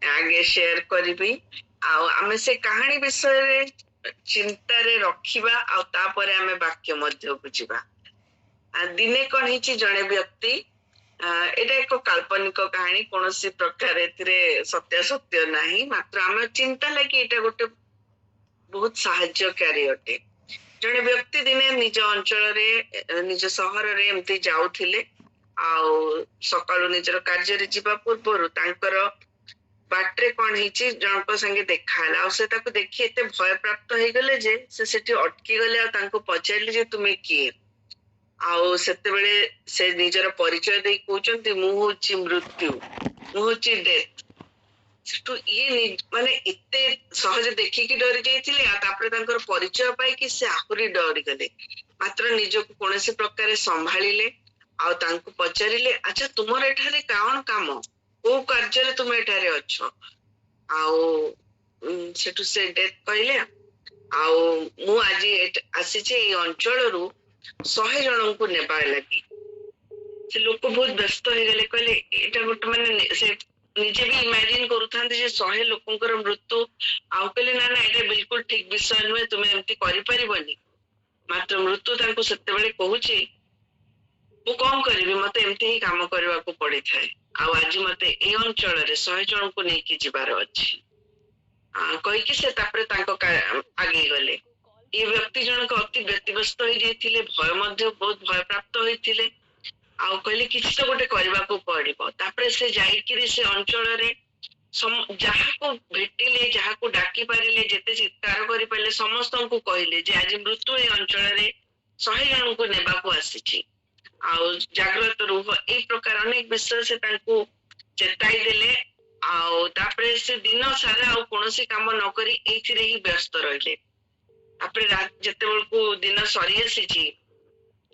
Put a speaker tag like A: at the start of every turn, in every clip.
A: आगे शेयर करी आमे से कहानी विषय चिंता रे रखिबा आ तापरे आमे वाक्य मध्य को जिबा। दिने कौन हिची जने व्यक्ति एटा एक काल्पनिक कहानी कोनोसी प्रकार एथिरे सत्य सत्य नाही मात्र आमे चिंता लगी एटा गोटे बहुत साहाय्यकारी अटे। जने व्यक्ति दिने निज अंचल रे निज सहर रे एमती जाउथिले आउ सकाळु निजर कार्य रे जिबा पूर्वरु तांकर बाटरे कौन हिची जनक संगे देखाला आ से ताको देखि एते भय प्राप्त हे गले जे से सेठी अटकी गले आ तांको पचारले जे तुमे किए आउ सेते बेले से निजर परिचय देई कहउचंती मु होची मृत्यु मु होची डेथ सेटु ये माने एते सहज देखि कि डरी जाइथिले आ तापरे तांकर परिचय पाई कि से आहुरी डरी गले मात्र निजको कोनोसी प्रकार संभाळिले आ तांको पचारिले अच्छा तुमर एठारे काउन काम को कार्य रे तुम एठारे अछो आउ सेटु से डेथ कहले आउ मु आज आसी छे ए अंचल रु 100 जन को नेबा लागि से लोक बहुत व्यस्त हो गले कहले एटा गोट माने से निजे भी इमेजिन करूथांते जे 100 लोकंकर मृत्यु आउ कहले ना ना एटा बिल्कुल ठीक विषय नुहे तुमे एमती करि परिबनी मात्र मृत्यु तांको सेते बेले कहूची मु कौन करी मते एमती ही काम करबा को पड़ी थाए आ आज मते ए अंचल रे 100 जन को नै कि जिबार अछि कहि कि से तापरे तांको आगे गले ये व्यक्ति जनक अति व्यतिव्यस्त हो जाइथिले भय मध्य बहुत भय प्राप्त होइथिले आ कहले किछि तो गोटे करबा को पड़िबो तापरे से जाई कि से अंचल रे जहा को भेटिले जहा को डाकी पारिले जेते चित्कार करि पाले समस्त को कहले जे आज मृत्यु ए अंचल रे 100 जन को नेबा को आसीछि आ जागृत रुह ए प्रकार अनेक विषय से तांको चेताई देले आ तापरे से दिन सारा आ कोनोसी काम न करी एथिरे ही व्यस्त रहिले तापरे रात जते बेल को दिन सरी आसीछि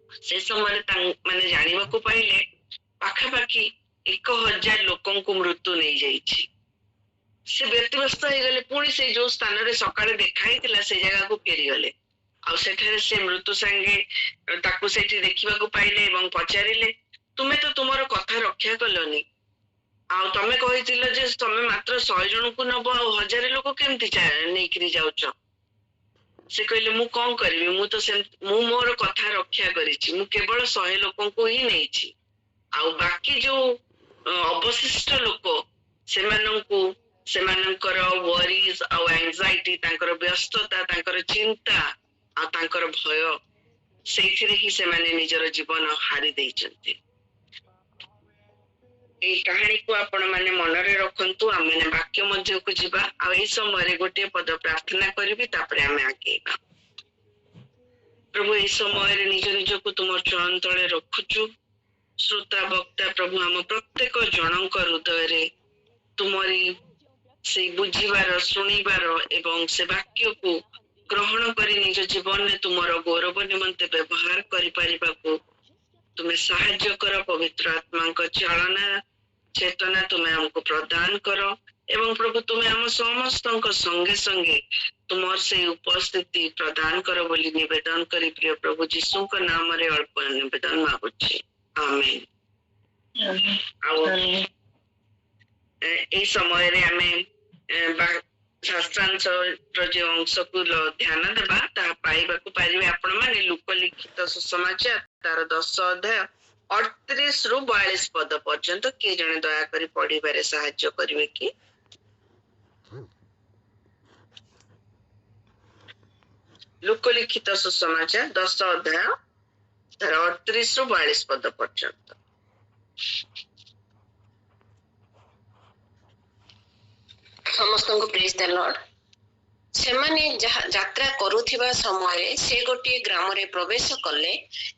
A: से समय माने जानिबा को पाइले पाखा पाखी 1000 लोकन को मृत्यु नै जाइछि से व्यतिव्यस्त हो गले पुणी से जो स्थान रे सकाळे देखाइतिला से जगह को फेरी गले आ सेठारे से मृत्यु संगे ताकू सेठी देखिबा को पाइले एवं पचारिले तुमे तो तुमर कथा रक्षा कलोनी आ तमे कहितिलो जे तमे मात्र 100 जन को नबो आ 1000 लोक केमति नै करी जाउछ से कहले मु कोन करबी मु तो मु मोर कथा रक्षा करिछि मु केवल 100 लोकन को ही नैछि आ बाकी जो अवशिष्ट लोक सेमानंकु सेमानंकर वरीज आ एंजाइटी तांकर व्यस्तता तांकर चिंता आ तांकर भय सेथिरे ही सेमाने निजर जीवन हारि दैचंती ए कहानी को आपण माने मन रे रखंतु आमे वाक्य मध्य को जिबा आ ए समय रे गोटे पद प्रार्थना करबी तापरे आमे आगेबा प्रभु ए समय रे निज निज को तुम चरण तळे रखुचु श्रोता वक्ता प्रभु हम प्रत्येक जनक हृदय रे तुमरी से बुझिबार सुनिबार एवं से वाक्य को ग्रहण करी निज जीवन में तुमर गौरव निमंते व्यवहार करि परिबा को तुमे सहाय्य कर पवित्र आत्मा को चालना चेतना तुम्हें हमको प्रदान करो एवं प्रभु तुम्हें हम समस्त संगे संगे तुम से उपस्थिति प्रदान करो बोली निवेदन करी प्रिय प्रभु यीशु का नाम रे अल्प निवेदन मागुछि आमेन ए समय रे हमें शास्त्रांश जो अंश को ध्यान देबा ता पाइबा को पारिबे आपण माने लोक लिखित सुसमाचार तार 10 अध्याय 38 रु 42 पद पर्यंत के जने दया करी पढिबारे सहाय्य करिवे कि लोक लिखित सुसमाचार 10 अध्याय तार 38 रु 42 पद पर्यंत
B: समस्त को प्रेज द लॉर्ड सेमाने यात्रा करुथिबा समय से गोटे ग्राम रे प्रवेश कले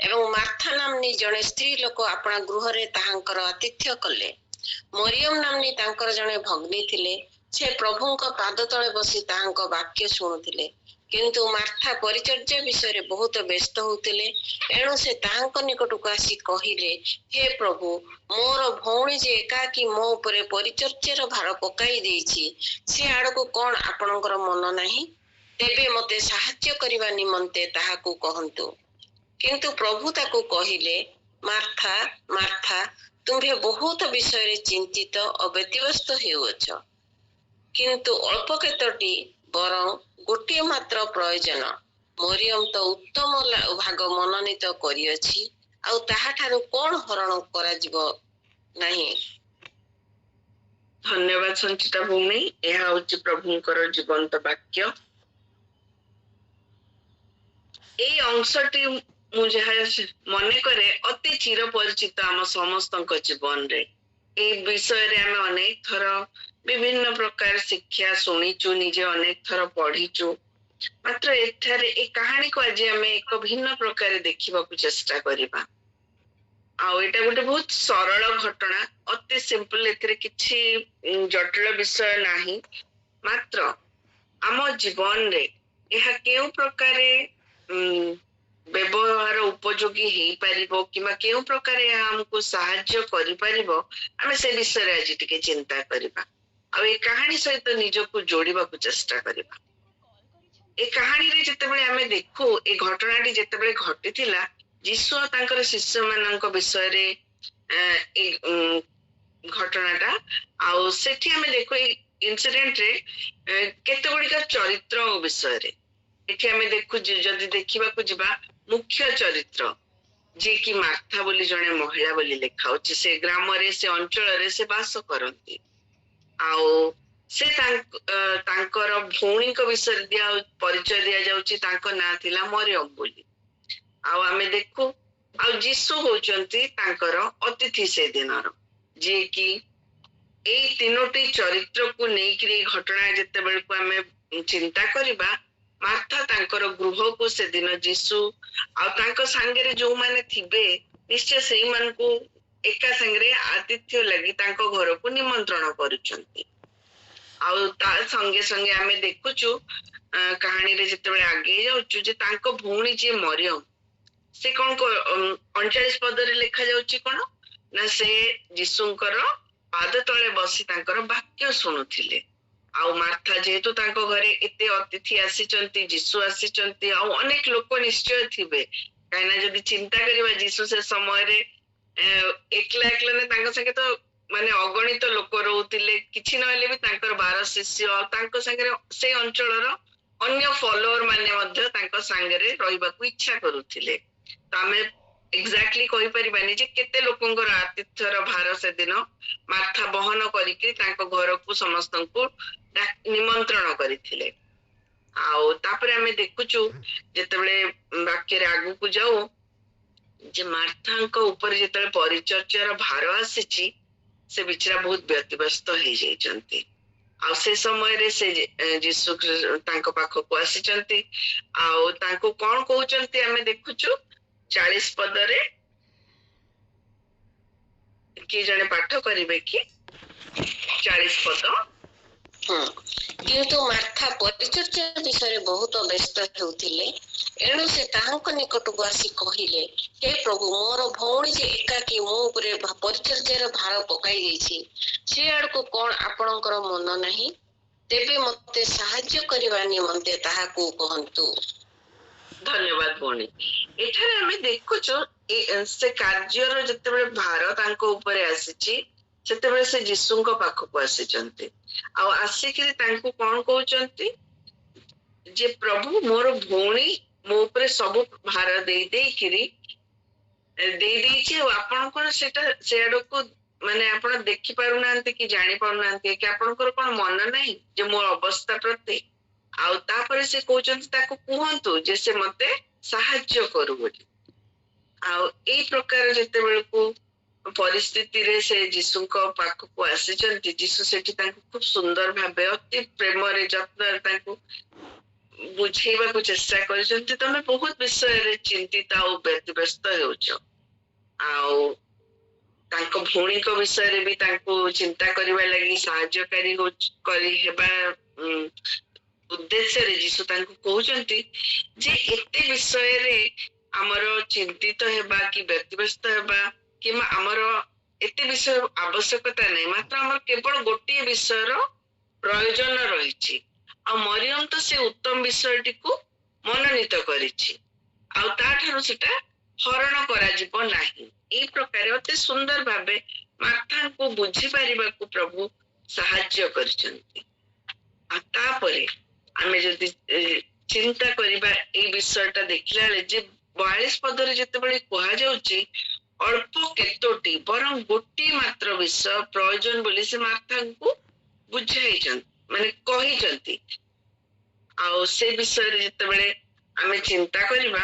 B: एवं मार्था नामनी जने स्त्री लोक अपना गृह रे ताहांकर आतिथ्य कले मरियम नामनी तांकर जने भग्नी थिले से प्रभुंक पाद तळे बसी ताहांक वाक्य सुनुथिले किंतु मार्था परिचर्या विषय बहुत व्यस्त होतिले एणु से ताहांक निकटକୁ आसी कहिले हे प्रभु मोर भौणी जे एकाकी मो उपरे परिचर्यार भार पकाई देछि से आडको कोन आपणकर मन नाही तेबे मते सहाय्य करिवा निमंते ताहाकू कहंतु किंतु प्रभु ताकू कहिले मार्था मार्था तुम्हे बहुत विषय रे चिंतित और व्यतिव्यस्त हेउछ କିନ୍ତୁ ଅଳ୍ପ କେତୋଟି ବରଂ ଗୋଟିଏ ମାତ୍ର ପ୍ରୟୋଜନ ମରିୟମ ତ ଉତ୍ତମ ଭାଗ ମନୋନୀତ କରିଅଛି, ଆଉ ତାହାଠାରୁ କଣ ହରଣ କରାଯିବ ନାହିଁ।
A: ଧନ୍ୟବାଦ ସଞ୍ଚିତା ଭୂମି। ଏହା ହଉଛି ପ୍ରଭୁଙ୍କର ଜୀବନ୍ତ ବାକ୍ୟ। ଏଇ ଅଂଶଟି ମୁଁ ଯାହା ମନେ କରେ ଅତି ଚିର ପରିଚିତ ଆମ ସମସ୍ତଙ୍କ ଜୀବନରେ। ଏଇ ବିଷୟରେ ଆମେ ଅନେକ ଥର ବିଭିନ୍ନ ପ୍ରକାର ଶିକ୍ଷା ଶୁଣିଛୁ, ନିଜେ ଅନେକ ଥର ପଢିଛୁ। ମାତ୍ର ଏଠାରେ ଏ କାହାଣୀକୁ ଆଜି ଆମେ ଏକ ଭିନ୍ନ ପ୍ରକାର ଦେଖିବାକୁ ଚେଷ୍ଟା କରିବା। ଆଉ ଏଇଟା ଗୋଟେ ବହୁତ ସରଳ ଘଟଣା, ଅତି ସିମ୍ପଲ, ଏଥିରେ କିଛି ଜଟିଳ ବିଷୟ ନାହିଁ। ମାତ୍ର ଆମ ଜୀବନରେ ଏହା କେଉଁ ପ୍ରକାରେ ବ୍ୟବହାର ଉପଯୋଗୀ ହେଇପାରିବ କିମ୍ବା କେଉଁ ପ୍ରକାର ଏହା ଆମକୁ ସାହାଯ୍ୟ କରିପାରିବ, ଆମେ ସେ ବିଷୟରେ ଆଜି ଟିକେ ଚିନ୍ତା କରିବା ଆଉ ଏ କାହାଣୀ ସହିତ ନିଜକୁ ଯୋଡିବାକୁ ଚେଷ୍ଟା କରିବା। ଏ କାହାଣୀରେ ଯେତେବେଳେ ଆମେ ଦେଖୁ ଏ ଘଟଣାଟି ଯେତେବେଳେ ଘଟିଥିଲା, ଯୀଶୁ ତାଙ୍କର ଶିଷ୍ୟ ମାନଙ୍କ ବିଷୟରେ ଏ ଘଟଣାଟା, ଆଉ ସେଠି ଆମେ ଦେଖୁ ଏଇ ଇନସିଡେଣ୍ଟରେ କେତେ ଗୁଡିକ ଚରିତ୍ର ବିଷୟରେ। ଏଠି ଆମେ ଦେଖୁ, ଯଦି ଦେଖିବାକୁ ଯିବା, ମୁଖ୍ୟ ଚରିତ୍ର ଯିଏକି ମାର୍ଥା ବୋଲି ଜଣେ ମହିଳା ବୋଲି ଲେଖା ହଉଛି। ସେ ଗ୍ରାମରେ, ସେ ଅଞ୍ଚଳରେ ସେ ବାସ କରନ୍ତି। ଆଉ ସେ ତାଙ୍କର ଭଉଣୀଙ୍କ ବିଷୟରେ ପରିଚୟ ଦିଆଯାଉଛି। ତାଙ୍କ ନାଁ ଥିଲା ମରିୟମ ବୋଲି। ଆଉ ଆମେ ଦେଖୁ, ଆଉ ଯୀଶୁ ହଉଛନ୍ତି ତାଙ୍କର ଅତିଥି ସେଦିନର, ଯିଏକି ଏଇ ତିନୋଟି ଚରିତ୍ରକୁ ନେଇକିରି ଘଟଣା ଯେତେବେଳକୁ ଆମେ ଚିନ୍ତା କରିବା, ମାର୍ଥା ତାଙ୍କର ଗୃହକୁ ସେଦିନ ଯୀଶୁ ଆଉ ତାଙ୍କ ସାଙ୍ଗରେ ଯୋଉମାନେ ଥିବେ ନିଶ୍ଚୟ ସେଇମାନଙ୍କୁ ଏକା ସାଙ୍ଗରେ ଆତିଥ୍ୟ ଲାଗି ତାଙ୍କ ଘରକୁ ନିମନ୍ତ୍ରଣ କରୁଛନ୍ତି। ଆଉ ତା ସଙ୍ଗେ ସଙ୍ଗେ ଆମେ ଦେଖୁଛୁ କାହାଣୀରେ ଯେତେବେଳେ ଆଗେଇ ଯାଉଛୁ ଯେ ତାଙ୍କ ଭଉଣୀ ଯିଏ ମରିୟମ, ସେ କଣ 39 ପଦରେ ଲେଖା ଯାଉଛି କଣ ନା, ସେ ଯୀଶୁଙ୍କର ପାଦ ତଳେ ବସି ତାଙ୍କର ବାକ୍ୟ ଶୁଣୁଥିଲେ। ଆଉ ମାର୍ଥା ଯେହେତୁ ତାଙ୍କ ଘରେ ଏତେ ଅତିଥି ଆସିଛନ୍ତି, ଯୀଶୁ ଆସିଛନ୍ତି, ଆଉ ଅନେକ ଲୋକ ନିଶ୍ଚୟ ଥିବେ, କାହିଁକିନା ଯଦି ଚିନ୍ତା କରିବା ଯୀଶୁ ସେ ସମୟରେ ଏକଲା ନା, ତାଙ୍କ ସାଙ୍ଗେ ତ ମାନେ ଅଗଣିତ ଲୋକ ରହୁଥିଲେ। କିଛି ନହେଲେ ବି ତାଙ୍କର 12 ଶିଷ୍ୟ, ତାଙ୍କ ସାଙ୍ଗରେ ସେ ଅଞ୍ଚଳର ଅନ୍ୟ ଫଲୋଅର ମାନେ ମଧ୍ୟ ତାଙ୍କ ସାଙ୍ଗରେ ରହିବାକୁ ଇଚ୍ଛା କରୁଥିଲେ। ତ ଆମେ ଏକ୍ଜାକ୍ଟଲି କହିପାରିବାନି ଯେ କେତେ ଲୋକଙ୍କର ଆତିଥ୍ୟର ଭାର ସେଦିନ ମାର୍ଥା ବହନ କରିକି ତାଙ୍କ ଘରକୁ ସମସ୍ତଙ୍କୁ ନିମନ୍ତ୍ରଣ କରିଥିଲେ। ଆଉ ତାପରେ ଆମେ ଦେଖୁଛୁ ଯେତେବେଳେ ବାକ୍ୟରେ ଆଗକୁ ଯାଉ ଯେ ମାର୍ଥାଙ୍କ ଉପରେ ଯେତେବେଳେ ପରିଚର୍ଯାର ଭାର ଆସିଛି, ସେ ବିଚରା ବହୁତ ବ୍ୟତିବ୍ୟସ୍ତ ହେଇଯାଇଛନ୍ତି। ଆଉ ସେ ସମୟରେ ସେ ଯୀଶୁ ତାଙ୍କ ପାଖକୁ ଆସିଛନ୍ତି, ଆଉ ତାଙ୍କୁ କଣ କହୁଛନ୍ତି ଆମେ ଦେଖୁଛୁ 40 ପଦରେ। କିଏ ଜଣେ ପାଠ କରିବେ କି 40 ପଦ?
B: କିନ୍ତୁ ମାର୍ଥା ପରିଚର୍ଯା ବିଷୟରେ ବହୁତ ବ୍ୟସ୍ତ ହେଉଥିଲେ। ଏଣୁ ସେ ତାହାଙ୍କ ନିକଟକୁ ଆସି କହିଲେ, ହେ ପ୍ରଭୁ, ମୋର ଭଉଣୀ ଯେ ଏକାକୀ ମୋ ଉପରେ ପରିଚର୍ଯାର ଭାର ପକାଇ ଦେଇଛି, ସେ ଆଡକୁ କଣ ଆପଣଙ୍କର ମନ ନାହିଁ? ତେବେ ମତେ ସାହାଯ୍ୟ କରିବା ନିମନ୍ତେ ତାହାକୁ କହନ୍ତୁ।
A: ଧନ୍ୟବାଦ ଭଉଣୀ। ଏଠାରେ ଆମେ ଦେଖୁଛୁ ସେ କାର୍ଯ୍ୟର ଯେତେବେଳେ ଭାର ତାଙ୍କ ଉପରେ ଆସିଛି, ସେତେବେଳେ ସେ ଯୀଶୁଙ୍କ ପାଖକୁ ଆସିଛନ୍ତି। ଆଉ ଆସିକିରି ତାଙ୍କୁ କଣ କହୁଛନ୍ତି ଯେ ପ୍ରଭୁ, ମୋର ଭଉଣୀ ମୋ ଉପରେ ସବୁ ଭାର ଦେଇଦେଇଛି, ଆଉ ଆପଣ କଣ ସେଟା ସେଆଡକୁ ମାନେ ଆପଣ ଦେଖି ପାରୁନାହାନ୍ତି କି ଜାଣି ପାରୁନାହାନ୍ତି କି ଆପଣଙ୍କର କଣ ମନ ନାହିଁ ଯେ ମୋ ଅବସ୍ଥା ପ୍ରତି? ଆଉ ତାପରେ ସେ କହୁଛନ୍ତି ତାକୁ କୁହନ୍ତୁ ଯେ ସେ ମତେ ସାହାଯ୍ୟ କରୁ ବୋଲି। ଆଉ ଏଇ ପ୍ରକାର ଯେତେବେଳକୁ ପରିସ୍ଥିତିରେ ସେ ଯୀଶୁଙ୍କ ପାଖକୁ ଆସିଛନ୍ତି, ଯୀଶୁ ସେଠି ତାଙ୍କୁ ଖୁବ ସୁନ୍ଦର ଭାବେ ଅତି ପ୍ରେମରେ ଯତ୍ନରେ ତାଙ୍କୁ ବୁଝେଇବାକୁ ଚେଷ୍ଟା କରିଛନ୍ତି। ତମେ ବହୁତ ବିଷୟରେ ଚିନ୍ତିତ ଆଉ ବ୍ୟତିବ୍ୟସ୍ତ ହେଉଛ, ଆଉ ତାଙ୍କ ଭଉଣୀଙ୍କ ବିଷୟରେ ବି ତାଙ୍କୁ ଚିନ୍ତା କରିବା ଲାଗି ସାହାଯ୍ୟକାରୀ ହେବା ଉଦ୍ଦେଶ୍ୟରେ ଯୀଶୁ ତାଙ୍କୁ କହୁଛନ୍ତି ଯେ ଏତେ ବିଷୟରେ ଆମର ଚିନ୍ତିତ ହେବା କି ବ୍ୟତିବ୍ୟସ୍ତ ହେବା କିମ୍ବା ଆମର ଏତେ ବିଷୟ ଆବଶ୍ୟକତା ନାହିଁ, ମାତ୍ର ଆମର କେବଳ ଗୋଟିଏ ବିଷୟର ପ୍ରୟୋଜନ ରହିଛି। ଆଉ ମରିୟମ ତ ସେ ଉତ୍ତମ ବିଷୟଟିକୁ ମନୋନୀତ କରିଛି, ଆଉ ତାଠାରୁ ସେଟା ହରଣ କରାଯିବ ନାହିଁ। ଏଇ ପ୍ରକାର ଅତି ସୁନ୍ଦର ଭାବେ ମାର୍ଥାଙ୍କୁ ବୁଝିପାରିବାକୁ ପ୍ରଭୁ ସାହାଯ୍ୟ କରିଛନ୍ତି। तापरे आमे जदि चिंता करिबा ए विषयटा देखिला बेले जे 42 पदरे जेतेबेले कुहा जाउची अल्प केतोटी बरं गोटी मात्र विषय प्रयोजन बोली से मार्था को बुझाइछन माने कहिजंती आ से विषय रे जेतेबेले आमे चिंता करिबा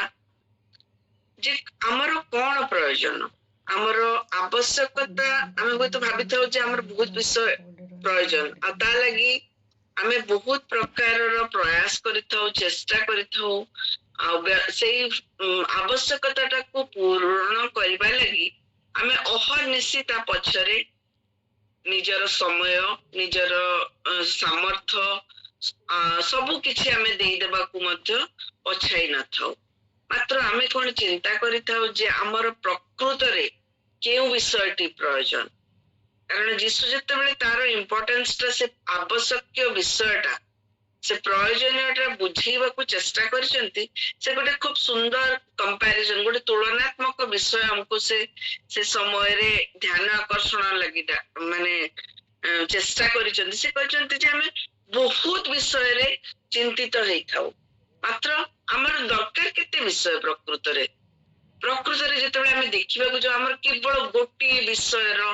A: जे हमर कोन प्रयोजन हमर आवश्यकता आमे तो भाबी थाउ जे हमर बहुत विषय प्रयोजन आ ता लगी आमे बहुत प्रकार रो प्रयास करिथाउ चेष्टा करिथाउ से आवश्यकता को पूर्ण करबा लगी आमे अहर्निशी ता पछरे निजर समय निजर सामर्थ्य सबु किछि आमे देई देबा को मध्य पछाई न थाउ मात्र आमे कोन चिंता करिथाउ जे हमर प्रकृत रे केउ विषयटी प्रयोजन कारण जीशु जेतेबेले तार इम्पोर्टेंस ता से आवश्यक विषयटा से प्रयोजनटा बुझेइबा को चेष्टा करचंती से गोटे खूब सुंदर कंपैरिजन गोटे तुलनात्मक विषय हमको से समय रे ध्यान आकर्षण लगिटा माने चेष्टा करचंती से कहचंती जे हमें बहुत विषय रे चिंतित हेइ थाउ मात्र हमर दरकार केते विषय प्रकृत रे जेतेबेले हमें देखिबा को जो हमर केवल गोटी विषय रो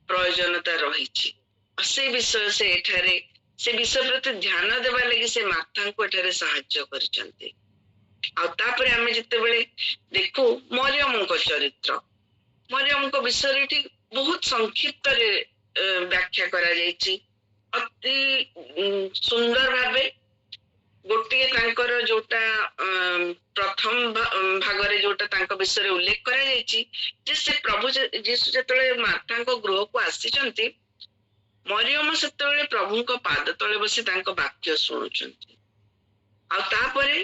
A: प्रयोजनता रही से विषय से एठारे से विषय प्रति ध्यान देवा लगी से माता को एठारे सहाय्य करिसंती आ तापरे हमें जेतेबेले देखू मरियम को चरित्र मरियम को विषय रे बहुत संक्षिप्त रे व्याख्या करा जायछि अति सुंदर भाबे गोटे तांकर जोटा प्रथम भाग रे जोटा तांका विषय रे उल्लेख करा जायछि जे से प्रभु यीशु जेतेबेले माता को गृह को आसीचंती मरियम सेतेबेले प्रभु को पाद तळे बसी तांको वाक्य सुनुचंती आ तापरे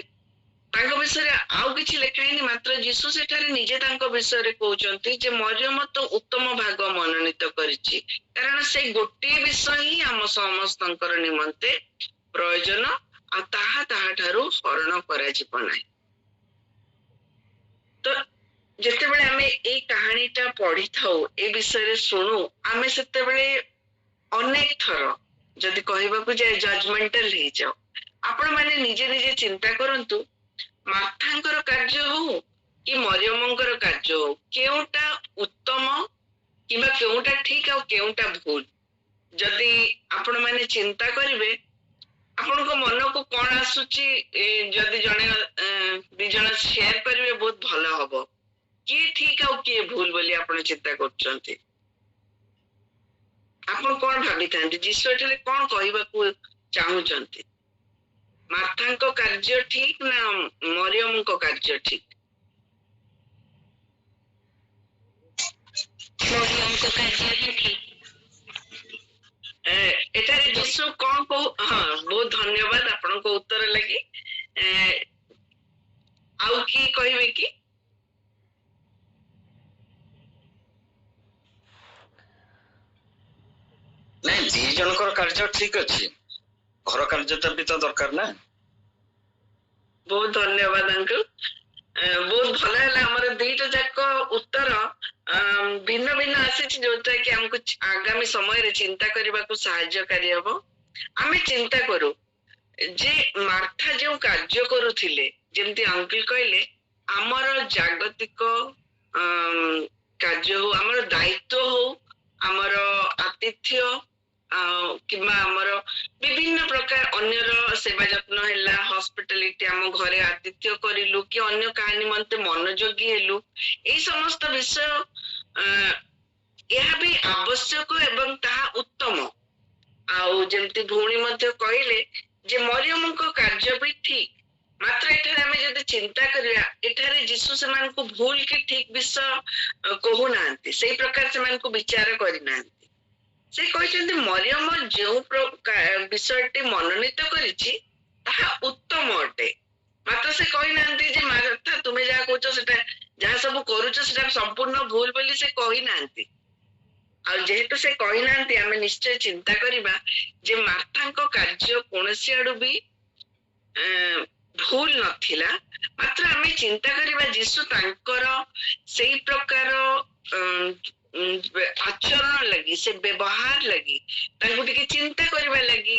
A: तांको विषय रे आउ किछि लेखाइनी मात्र यीशु सेठारे निजे तांको विषय रे कहउचंती जे मरियम तो उत्तम भाग मनोनीत करिछि कारण से गोटे विषय ही हम समस्तंकर निमंते प्रयोजन आ ताहा ठारू हरण करा जिवो नाही तो जेतेबेले हमें ए कहानीटा पढ़ी थाउ ए विषय रे सुनु आमे सेतेबेले अनेक थर जदि कहबा को जाय जजमेंटल हे जाओ आपण माने निजे निजे चिंता करंतु माथांकर कार्य हो कि मरियमंकर कार्य हो केउटा उत्तम किबा केउटा ठीक आ केउटा भूल जदि आपण माने चिंता करिवे आपण को मन को कोन आसुची जदि जने दि जण शेयर करिवे बहुत भलो हबो कि ठीक आ कि भूल बोली आपण चिंता करचंती आपण कोन भाबी थांती जीसु एठले कोन कहबा को चाहुचंती माथा को कार्य ठीक ना मरियम को कार्य ठीक
B: मरियम को कार्य ही ठीक
A: एटारे जीसु कोन को हां बहुत धन्यवाद आपण को उत्तर लगी आउ की कहबे की
C: नहीं दी जनकर कार्य ठीक अच्छी घर कार्यटा भी तो दरकार ना
A: बहुत धन्यवाद अंकल बहुत भल है हमर दुईटा जाक उत्तर भिन्न भिन्न आसी जोटा कि हमको आगामी समय रे चिंता करबा को सहायकारी हबो आमे चिंता करू जे मार्था जो कार्य करूथिले जेमती अंकल कहले हमर जागतिक कार्य हो हमर दायित्व हो हमर आतिथ्य किमा हमर विभिन्न प्रकार अन्यर सेवा जत्न हैला हॉस्पिटैलिटी हम घरे आतिथ्य करिलु कि अन्य कहानी मनते मनोयोगी हेलु ए समस्त विषय यह भी आवश्यक एवं ताहा उत्तम आउ जेमती भौणी मध्य कहले जे मरियम को कार्य भी ठीक मात्र एठारे हमें जदि चिंता करिया एठारे जीसु समान को भूल के ठीक विषय कहू नांती सेही प्रकार समान को विचार करि नांती से कहते मरियम जो विषयटी मनोनीत करिछि ताहा उत्तम अटे मात्र से कहि नांती जे मार्था तुमे जा कहछो सेटा जहा सब करूछो सेटा संपूर्ण भूल बोली से कहि नांती आ जेहेतु से कहि नांती हमें निश्चय चिंता करिबा जे मार्था को कार्य कोनसी आडु भी भूल नथिला मात्र हमें चिंता करिबा जीसु तांकर सेही प्रकार आचरण लगी से व्यवहार लगी तांको टिके चिंता करबा लगी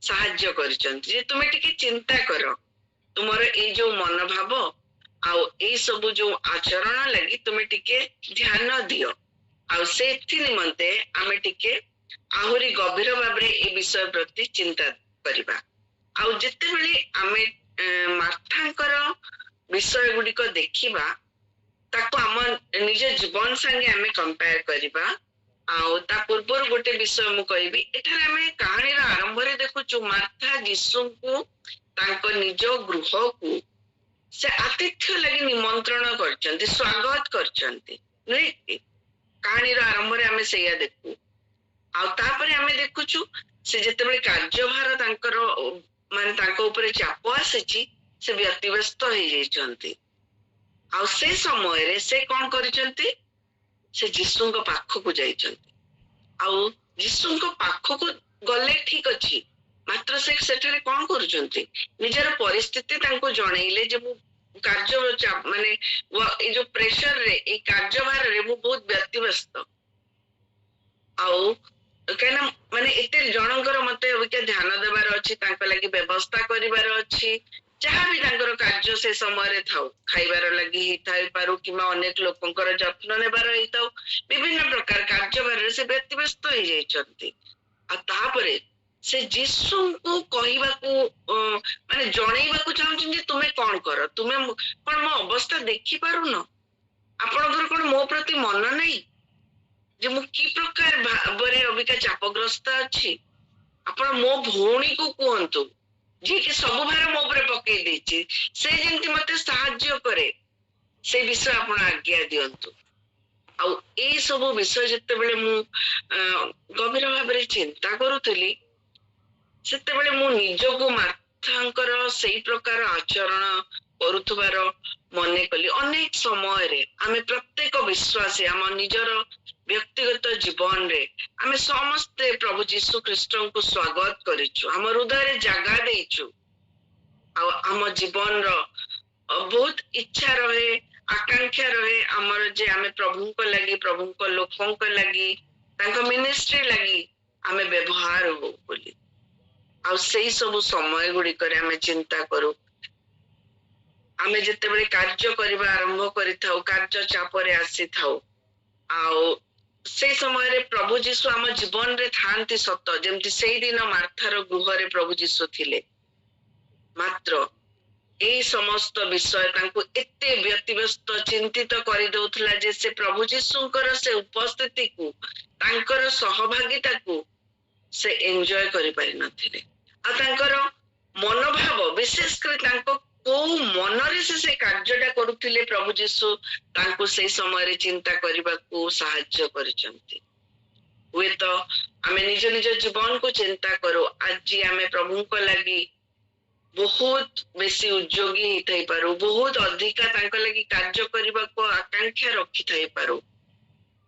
A: ସାହାଯ୍ୟ କରିଛନ୍ତି ଯେ ତୁମେ ଟିକେ ଚିନ୍ତା କର ତୁମର ଏଇ ଯୋଉ ମନୋଭାବ ଆଉ ଏଇ ସବୁ ଯୋଉ ଆଚରଣ ଲାଗି ତୁମେ ଟିକେ ଧ୍ୟାନ ଦିଅ ଆଉ ସେଥି ନିମନ୍ତେ ଆମେ ଟିକେ ଆହୁରି ଗଭୀର ଭାବରେ ଏ ବିଷୟ ପ୍ରତି ଚିନ୍ତା କରିବା। ଆଉ ଯେତେବେଳେ ଆମେ ମାର୍ଥାଙ୍କର ବିଷୟ ଗୁଡିକ ଦେଖିବା ତାକୁ ଆମ ନିଜ ଜୀବନ ସାଙ୍ଗେ ଆମେ କମ୍ପେୟାର କରିବା। ଆଉ ତା ପୂର୍ବରୁ ଗୋଟେ ବିଷୟ ମୁଁ କହିବି, ଏଠାରେ ଆମେ କାହାଣୀର ଆରମ୍ଭରେ ଦେଖୁଛୁ ମାର୍ଥା ଯୀଶୁଙ୍କୁ ତାଙ୍କ ନିଜ ଗୃହକୁ ସେ ଆତିଥ୍ୟ ଲାଗି ନିମନ୍ତ୍ରଣ କରିଛନ୍ତି, ସ୍ୱାଗତ କରିଛନ୍ତି, ନୁହେଁ କି? କାହାଣୀର ଆରମ୍ଭରେ ଆମେ ସେଇଆ ଦେଖୁ। ଆଉ ତାପରେ ଆମେ ଦେଖୁଛୁ ସେ ଯେତେବେଳେ କାର୍ଯ୍ୟଭାର ତାଙ୍କର ମାନେ ତାଙ୍କ ଉପରେ ଚାପ ଆସିଛି ସେ ବ୍ୟତିବ୍ୟସ୍ତ ହେଇଯାଇଛନ୍ତି। ଆଉ ସେ ସମୟରେ ସେ କଣ କରିଛନ୍ତି, ସେ ଯୀଶୁଙ୍କ ପାଖକୁ ଯାଇଛନ୍ତି। ଆଉ ଯୀଶୁଙ୍କ ପାଖକୁ ଗଲେ ଠିକ ଅଛି, ମାତ୍ର ସେ ସେଠାରେ କଣ କରୁଛନ୍ତି, ନିଜର ପରିସ୍ଥିତି ତାଙ୍କୁ ଜଣେଇଲେ ଯେ ମୁଁ କାର୍ଯ୍ୟ ମାନେ ଏଇ ଯୋଉ ପ୍ରେସରରେ ଏଇ କାର୍ଯ୍ୟଭାରରେ ମୁଁ ବହୁତ ବ୍ୟତିବ୍ୟସ୍ତ। ଆଉ କାହିଁକିନା ମାନେ ଏତେ ଜଣଙ୍କର ମତେ ଅବିକା ଧ୍ୟାନ ଦେବାର ଅଛି, ତାଙ୍କ ଲାଗି ବ୍ୟବସ୍ଥା କରିବାର ଅଛି, ଯାହାବି ତାଙ୍କର କାର୍ଯ୍ୟ ସେ ସମୟରେ ଥାଉ, ଖାଇବାର ଲାଗି ହେଇଥାଇପାରୁ କିମ୍ବା ଅନେକ ଲୋକଙ୍କର ଯତ୍ନ ନେବାର ହେଇଥାଉ, ବିଭିନ୍ନ ପ୍ରକାର କାର୍ଯ୍ୟଭାରରେ ସେ ବ୍ୟତିବ୍ୟସ୍ତ ହେଇଯାଇଛନ୍ତି। ଆଉ ତାପରେ ସେ ଯୀଶୁଙ୍କୁ କହିବାକୁ ମାନେ ଜଣେଇବାକୁ ଚାହୁଁଛନ୍ତି ଯେ ତୁମେ କଣ କର, ତୁମେ କଣ ମୋ ଅବସ୍ଥା ଦେଖିପାରୁନ, ଆପଣଙ୍କର କଣ ମୋ ପ୍ରତି ମନ ନାହିଁ ଯେ ମୁଁ କି ପ୍ରକାର ଭାବରେ ଅବିକା ଚାପଗ୍ରସ୍ତ ଅଛି। ଆପଣ ମୋ ଭଉଣୀକୁ କୁହନ୍ତୁ ଯିଏକି ସବୁ ଭାର ମୋ ଉପରେ ପକେଇ ଦେଇଛି, ସେ ଯେମିତି ମତେ ସାହାଯ୍ୟ କରେ ସେ ବିଷୟ ଆପଣ ଆଜ୍ଞା ଦିଅନ୍ତୁ। ଆଉ ଏଇ ସବୁ ବିଷୟ ଯେତେବେଳେ ମୁଁ ଗଭୀର ଭାବରେ ଚିନ୍ତା କରୁଥିଲି ସେତେବେଳେ ମୁଁ ନିଜକୁ ମାର୍ଥାଙ୍କର ସେଇ ପ୍ରକାର ଆଚରଣ କରୁଥିବାର ମନେ କଲି। ଅନେକ ସମୟରେ ଆମେ ପ୍ରତ୍ୟେକ ବିଶ୍ୱାସୀ ଆମ ନିଜର ବ୍ୟକ୍ତିଗତ ଜୀବନରେ ଆମେ ସମସ୍ତେ ପ୍ରଭୁ ଯୀଶୁ ଖ୍ରୀଷ୍ଟଙ୍କୁ ସ୍ୱାଗତ କରିଛୁ, ଆମ ହୃଦୟରେ ଜାଗା ଦେଇଛୁ। ଆଉ ଆମ ଜୀବନର ବହୁତ ଇଚ୍ଛା ରହେ, ଆକାଂକ୍ଷା ରହେ ଆମର ଯେ ଆମେ ପ୍ରଭୁଙ୍କ ଲାଗି, ପ୍ରଭୁଙ୍କ ଲୋକଙ୍କ ଲାଗି, ତାଙ୍କ ମିନିଷ୍ଟ୍ରି ଲାଗି ଆମେ ବ୍ୟବହାର ହଉ ବୋଲି। ଆଉ ସେଇ ସବୁ ସମୟ ଗୁଡିକରେ ଆମେ ଚିନ୍ତା କରୁ, ଆମେ ଯେତେବେଳେ କାର୍ଯ୍ୟ କରିବା ଆରମ୍ଭ କରିଥାଉ, କାର୍ଯ୍ୟ ଚାପରେ ଆସିଥାଉ, ଆଉ ସେଇ ସମୟରେ ପ୍ରଭୁ ଯୀଶୁ ଆମ ଜୀବନରେ ଥାଆନ୍ତି ସତ, ଯେମିତି ସେଇଦିନ ମାର୍ଥାର ଗୃହରେ ପ୍ରଭୁ ଯୀଶୁ ଥିଲେ, ମାତ୍ର ଏଇ ସମସ୍ତ ବିଷୟ ତାଙ୍କୁ ଏତେ ବ୍ୟତିବ୍ୟସ୍ତ ଚିନ୍ତିତ କରିଦଉଥିଲା ଯେ ସେ ପ୍ରଭୁ ଯୀଶୁଙ୍କର ସେ ଉପସ୍ଥିତିକୁ, ତାଙ୍କର ସହଭାଗିତାକୁ ସେ ଏନ୍ଜୟ କରିପାରିନଥିଲେ। ଆଉ ତାଙ୍କର ମନୋଭାବ, ବିଶେଷ କରି ତାଙ୍କ କୋଉ ମନରେ ସେ କାର୍ଯ୍ୟଟା କରୁଥିଲେ, ପ୍ରଭୁ ଯୀଶୁ ତାଙ୍କୁ ସେଇ ସମୟରେ ଚିନ୍ତା କରିବାକୁ ସାହାଯ୍ୟ କରିଛନ୍ତି। ହୁଏତ ଆମେ ନିଜ ନିଜ ଜୀବନକୁ ଚିନ୍ତା କରୁ, ଆଜି ଆମେ ପ୍ରଭୁଙ୍କ ଲାଗି ବହୁତ ବେଶୀ ଉଦ୍ୟୋଗୀ ହେଇଥାଇପାରୁ, ବହୁତ ଅଧିକା ତାଙ୍କ ଲାଗି କାର୍ଯ୍ୟ କରିବାକୁ ଆକାଂକ୍ଷା ରଖିଥାଇପାରୁ,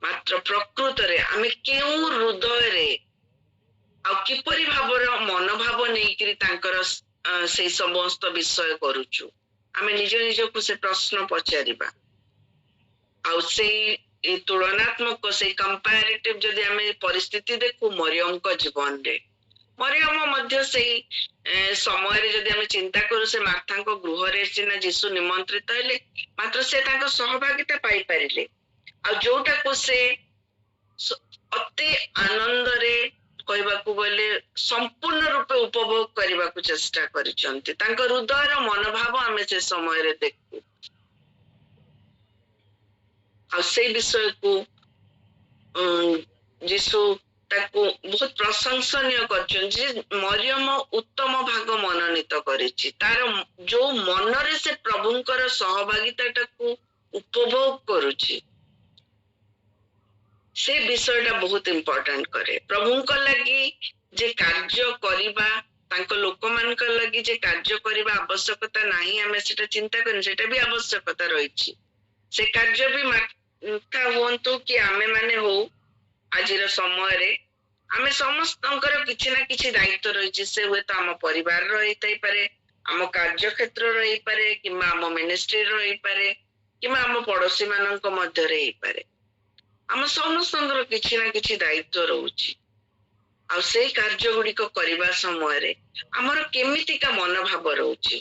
A: ମାତ୍ର ପ୍ରକୃତରେ ଆମେ କେଉଁ ହୃଦୟରେ ଆଉ କିପରି ଭାବର ମନୋଭାବ ନେଇକିରି ତାଙ୍କର ସେଇ ସମସ୍ତ ବିଷୟ କରୁଛୁ, ଆମେ ନିଜ ନିଜକୁ ସେ ପ୍ରଶ୍ନ ପଚାରିବା। ଆଉ ସେଇ ତୁଳନାତ୍ମକ ସେଇ କମ୍ପାରେଟିଭ ଯଦି ଆମେ ପରିସ୍ଥିତି ଦେଖୁ ମରିୟମଙ୍କ ଜୀବନରେ, ମରିୟମ ମଧ୍ୟ ସେଇ ସମୟରେ ଯଦି ଆମେ ଚିନ୍ତା କରୁ, ସେ ମାର୍ଥାଙ୍କ ଗୃହରେ ସିନା ଯୀଶୁ ନିମନ୍ତ୍ରିତ ହେଲେ, ମାତ୍ର ସେ ତାଙ୍କ ସହଭାଗିତା ପାଇପାରିଲେ, ଆଉ ଯୋଉଟାକୁ ସେ ଅତି ଆନନ୍ଦରେ କହିବାକୁ ଗଲେ ସମ୍ପୂର୍ଣ୍ଣ ରୂପେ ଉପଭୋଗ କରିବାକୁ ଚେଷ୍ଟା କରିଛନ୍ତି। ତାଙ୍କ ହୃଦୟର ମନୋଭାବ ଆମେ ସେ ସମୟରେ ଦେଖୁ। ଆଉ ସେଇ ବିଷୟକୁ ଯୀଶୁ ତାକୁ ବହୁତ ପ୍ରଶଂସନୀୟ କରିଛନ୍ତି ଯେ ମରିୟମ ଉତ୍ତମ ଭାଗ ମନୋନୀତ କରିଛି, ତାର ଯୋଉ ମନରେ ସେ ପ୍ରଭୁଙ୍କର ସହଭାଗିତାଟାକୁ ଉପଭୋଗ କରୁଛି, ସେ ବିଷୟଟା ବହୁତ ଇମ୍ପୋର୍ଟାଣ୍ଟ କରେ। ପ୍ରଭୁଙ୍କ ଲାଗି ଯେ କାର୍ଯ୍ୟ କରିବା, ତାଙ୍କ ଲୋକମାନଙ୍କ ଲାଗି ଯେ କାର୍ଯ୍ୟ କରିବା ଆବଶ୍ୟକତା ନାହିଁ ଆମେ ସେଟା ଚିନ୍ତା କରିନି, ସେଟା ବି ଆବଶ୍ୟକତା ରହିଛି। ସେ କାର୍ଯ୍ୟ ବି ମାର୍ଥା ହୁଅନ୍ତୁ କି ଆମେ ମାନେ ହଉ, ଆଜିର ସମୟରେ ଆମେ ସମସ୍ତଙ୍କର କିଛି ନା କିଛି ଦାୟିତ୍ୱ ରହିଛି। ସେ ହୁଏତ ଆମ ପରିବାରର ହେଇଥାଇପାରେ, ଆମ କାର୍ଯ୍ୟକ୍ଷେତ୍ରର ହେଇପାରେ, କିମ୍ବା ଆମ ମିନିଷ୍ଟ୍ରିର ହେଇପାରେ, କିମ୍ବା ଆମ ପଡୋଶୀ ମାନଙ୍କ ମଧ୍ୟରେ ହେଇପାରେ। ଆମ ସମସ୍ତଙ୍କର କିଛି ନା କିଛି ଦାୟିତ୍ୱ ରହୁଛି। ଆଉ ସେଇ କାର୍ଯ୍ୟ ଗୁଡିକ କରିବା ସମୟରେ ଆମର କେମିତିକା ମନୋଭାବ ରହୁଛି?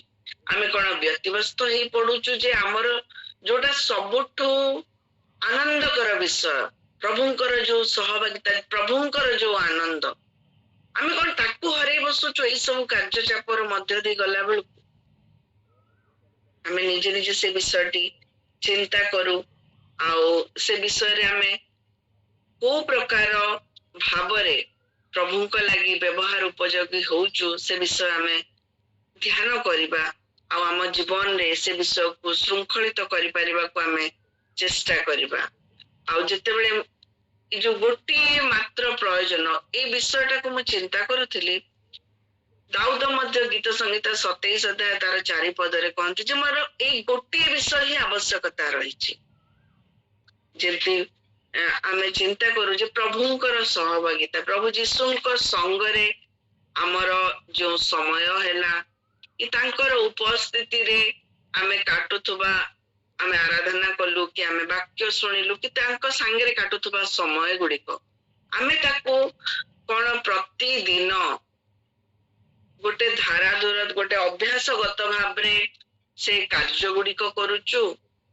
A: ଆମେ କଣ ବ୍ୟତିବ୍ୟସ୍ତ ହେଇ ପଡୁଛୁ ଯେ ଆମର ଯୋଉଟା ସବୁଠୁ ଆନନ୍ଦକର ବିଷୟ, ପ୍ରଭୁଙ୍କର ଯୋଉ ସହଭାଗିତା, ପ୍ରଭୁଙ୍କର ଯୋଉ ଆନନ୍ଦ, ଆମେ କଣ ତାକୁ ହରେଇ ବସୁଛୁ ଏଇ ସବୁ କାର୍ଯ୍ୟ ଚାପର ମଧ୍ୟ ଦେଇ ଗଲା ବେଳକୁ? ଆମେ ନିଜେ ନିଜେ ସେ ବିଷୟଟି ଚିନ୍ତା କରୁ, ଆଉ ସେ ବିଷୟରେ ଆମେ କୋଉ ପ୍ରକାର ଭାବରେ ପ୍ରଭୁଙ୍କ ଲାଗି ବ୍ୟବହାର ଉପଯୋଗୀ ହଉଛୁ ସେ ବିଷୟ ଆମେ ଧ୍ୟାନ କରିବା, ଆଉ ଆମ ଜୀବନରେ ସେ ବିଷୟକୁ ଶୃଙ୍ଖଳିତ କରିପାରିବାକୁ ଆମେ ଚେଷ୍ଟା କରିବା। ଆଉ ଯେତେବେଳେ ଏ ଯୋଉ ଗୋଟିଏ ମାତ୍ର ପ୍ରୟୋଜନ, ଏଇ ବିଷୟଟାକୁ ମୁଁ ଚିନ୍ତା କରୁଥିଲି, ଦାଉଦ ମଧ୍ୟ ଗୀତ ସଂହିତା 27 ଅଧ୍ୟାୟ ତାର 4 ପଦରେ କହନ୍ତି ଯେ ମୋର ଏଇ ଗୋଟିଏ ବିଷୟ ହିଁ ଆବଶ୍ୟକତା ରହିଛି। ଯେମିତି ଆମେ ଚିନ୍ତା କରୁ ଯେ ପ୍ରଭୁଙ୍କର ସହଭାଗିତା, ପ୍ରଭୁ ଯୀଶୁଙ୍କ ସଙ୍ଗରେ ଆମର ଯୋଉ ସମୟ ହେଲା, କି ତାଙ୍କର ଉପସ୍ଥିତିରେ ଆମେ କାଟୁଥିବା, ଆମେ ଆରାଧନା କଲୁ କି ଆମେ ବାକ୍ୟ ଶୁଣିଲୁ କି ତାଙ୍କ ସାଙ୍ଗରେ କାଟୁଥିବା ସମୟ ଗୁଡିକ, ଆମେ ତାକୁ କଣ ପ୍ରତିଦିନ ଗୋଟେ ଧାରାଧୁର, ଗୋଟେ ଅଭ୍ୟାସଗତ ଭାବରେ ସେ କାର୍ଯ୍ୟ ଗୁଡିକ କରୁଛୁ,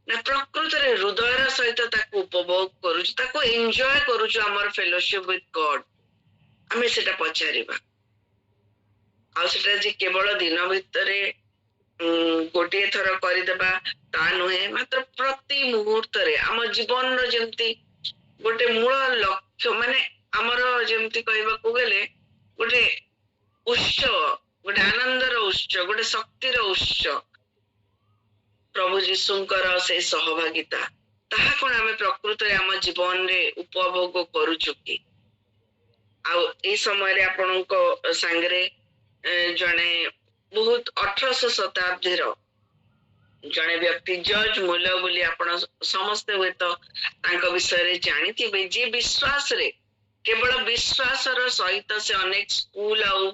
A: ନା ପ୍ରକୃତରେ ହୃଦୟର ସହିତ ତାକୁ ଉପଭୋଗ କରୁଛୁ, ତାକୁ ଏନ୍ଜୟ କରୁଛୁ ଆମର ଫେଲୋସିପ୍ ୱିଥ୍ ଗଡ୍? ଆମେ ସେଟା ପଚାରିବା। ଆଉ ସେଟା ଯେ କେବଳ ଦିନ ଭିତରେ ଗୋଟିଏ ଥର କରିଦେବା ତା ନୁହେଁ, ମାତ୍ର ପ୍ରତି ମୁହୂର୍ତ୍ତରେ ଆମ ଜୀବନର ଯେମିତି ଗୋଟେ ମୂଳ ଲକ୍ଷ୍ୟ, ମାନେ ଆମର ଯେମିତି କହିବାକୁ ଗଲେ ଗୋଟେ ଉତ୍ସ, ଗୋଟେ ଆନନ୍ଦର ଉତ୍ସ, ଗୋଟେ ଶକ୍ତିର ଉତ୍ସ ପ୍ରଭୁ ଯୀଶୁଙ୍କର ସେଇ ସହଭାଗିତା, ତାହା କଣ ଆମେ ପ୍ରକୃତରେ ଆମ ଜୀବନରେ ଉପଭୋଗ କରୁଛୁ କି? ଆଉ ଏଇ ସମୟରେ ଆପଣଙ୍କ ସାଙ୍ଗରେ ଜଣେ ବହୁତ 1800 ଶତାବ୍ଦୀର ଜଣେ ବ୍ୟକ୍ତି ଜର୍ଜ ମୁଲର ବୋଲି ଆପଣ ସମସ୍ତେ ହୁଏତ ତାଙ୍କ ବିଷୟରେ ଜାଣିଥିବେ, ଯିଏ ବିଶ୍ୱାସରେ, କେବଳ ବିଶ୍ୱାସର ସହିତ ସେ ଅନେକ ସ୍କୁଲ ଆଉ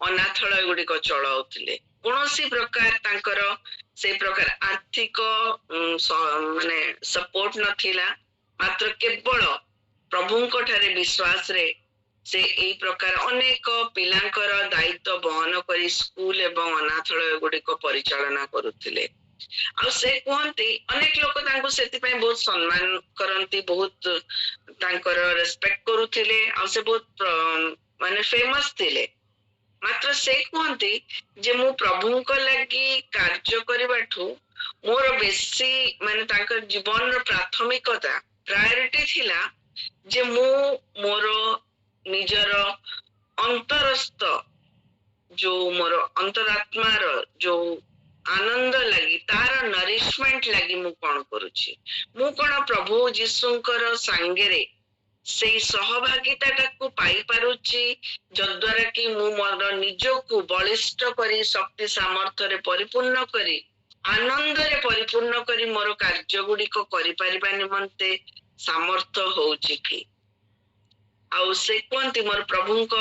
A: ଅନାଥାଳୟ ଗୁଡିକ ଚଳାଉଥିଲେ। କୌଣସି ପ୍ରକାର ତାଙ୍କର ସେଇ ପ୍ରକାର ଆର୍ଥିକ ମାନେ ସପୋର୍ଟ ନଥିଲା, ମାତ୍ର କେବଳ ପ୍ରଭୁଙ୍କ ଠାରେ ବିଶ୍ୱାସରେ ସେ ଏଇ ପ୍ରକାର ଅନେକ ପିଲାଙ୍କର ଦାୟିତ୍ୱ ବହନ କରି ସ୍କୁଲ ଏବଂ ଅନାଥାଳୟ ଗୁଡିକ ପରିଚାଳନା କରୁଥିଲେ। ଆଉ ସେ କୁହନ୍ତି ଅନେକ ଲୋକ ତାଙ୍କୁ ସେଥିପାଇଁ ବହୁତ ସମ୍ମାନ କରନ୍ତି, ବହୁତ ତାଙ୍କର ରେସ୍ପେକ୍ଟ କରୁଥିଲେ, ଆଉ ସେ ବହୁତ ମାନେ ଫେମସ ଥିଲେ। ମାତ୍ର ସେ କୁହନ୍ତି ଯେ ମୁଁ ପ୍ରଭୁଙ୍କ ଲାଗି କାର୍ଯ୍ୟ କରିବାଠୁ ମୋର ବେଶୀ, ମାନେ ତାଙ୍କ ଜୀବନର ପ୍ରାଥମିକତା, ପ୍ରାୟୋରିଟି ଥିଲା ଯେ ମୁଁ ମୋର ନିଜର ଅନ୍ତରସ୍ଥ ଯୋଉ ମୋର ଅନ୍ତରାତ୍ମାର ଯୋଉ ଆନନ୍ଦ ଲାଗି, ତାର ନରିଶମେଣ୍ଟ ଲାଗି ମୁଁ କଣ କରୁଛି, ମୁଁ କଣ ପ୍ରଭୁ ଯୀଶୁଙ୍କର ସାଙ୍ଗରେ ସେଇ ସହଭାଗିତାଟାକୁ ପାଇପାରୁଛି, ଯଦ୍ୱାରା କି ମୁଁ ମୋର ନିଜକୁ ବଳିଷ୍ଠ କରି, ଶକ୍ତି ସାମର୍ଥ୍ୟରେ ପରିପୂର୍ଣ୍ଣ କରି, ଆନନ୍ଦରେ ପରିପୂର୍ଣ୍ଣ କରି ମୋର କାର୍ଯ୍ୟ ଗୁଡିକ କରିପାରିବା ନିମନ୍ତେ ସାମର୍ଥ୍ୟ ହଉଛି କି? ଆଉ ସେ କୁହନ୍ତି ମୋର ପ୍ରଭୁଙ୍କ